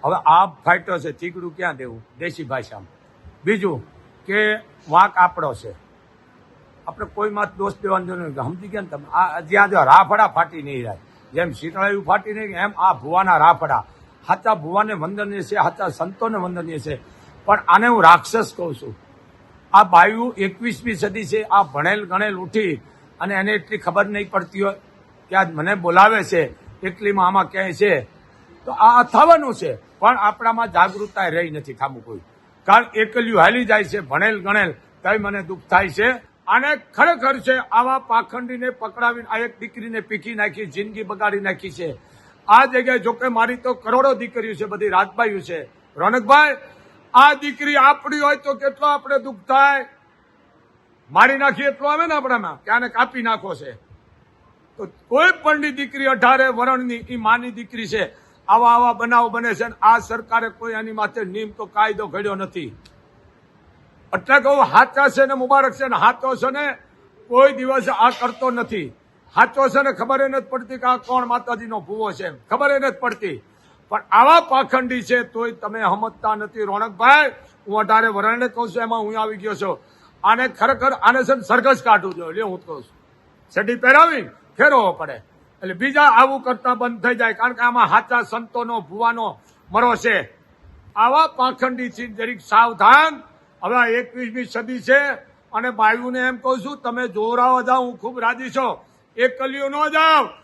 હવે આ ફાઇટો છે, ચીકડું ક્યાં દેવું દેશી ભાષામાં. બીજું કે વાંક આપણો છે, આપણે કોઈ માં દોષ દેવાનો નથી. સમજી ગયા ને તમે? આ જ્યાં જો રાફડા ફાટી નહીં રહ્યા, જેમ શીતળાયું ફાટી નહીં એમ આ ભુવાના રાફડા. સાચા ભુવાને વંદનીય છે, સાચા સંતોને વંદનીય છે, પણ આને હું રાક્ષસ કહું છું. આ બાયુ 21મી સદી છે. આ ભણેલ ગણેલ ઉઠી અને એને એટલી ખબર નહીં પડતી હોય કે આજ મને બોલાવે છે એટલીમાં આમાં ક્યાંય છે, તો આ થવાનું છે. પણ આપણામાં જાગૃતતા રહી નથી થામું કોઈ. કારણ એકલ્યું હાલી જાય છે ભણેલ ગણેલ, તોય મને દુઃખ થાય છે. આને ખરેખર છે આવા પાખંડીને પકડાવીને આ એક દીકરીને પીખી નાખી, જિંદગી બગાડી નાખી છે. આ જગ્યાએ જોકે મારી તો કરોડો દીકરીઓ છે, બધી રાજબાઈઓ છે. રોનકભાઈ, આ દીકરી આપણી હોય તો કેટલો આપણે દુઃખ થાય. મારી નાખી એટલો આવે ને આપણામાં કે આને કાપી નાખો છે. તો કોઈ પણની દીકરી 18 વર્ષની એ માની દીકરી છે. આવા બનાવ બને છે. આ સરકારે કોઈ આની માથે નિયમ તો કાયદો ઘડ્યો નથી. એટલે કહું હાચા છે ને મુબારક છે ને. હાચો છે ને કોઈ દિવસ આ કરતો નથી. હાચો છે ને ખબર નથી પડતી કે આ કોણ માતાજીનો ભૂવો છે, ખબર નથી પડતી. પણ આવા પાખંડી છે તોય તમે સમજતા નથી. રોનકભાઈ, હું 18 વર્ષને કહું છું, એમાં હું આવી ગયો છું. આને ખરેખર આને છે ને સરઘસ કાઢવું જોઈએ. હું કહું છું સડી પહેરાવી ફેરવવો પડે એટલે બીજા આવું કરતા બંધ થઈ જાય. કારણ કે આમાં સાચા સંતોનો ભુવાનો મરો છે. આવા પાખંડી છે જરીક સાવધાન. હવે 21મી સદી છે અને બાયુને એમ કહું છું તમે જોરાવા જાઓ, હું ખૂબ રાજી છું. એકલીઓ ન જાઓ.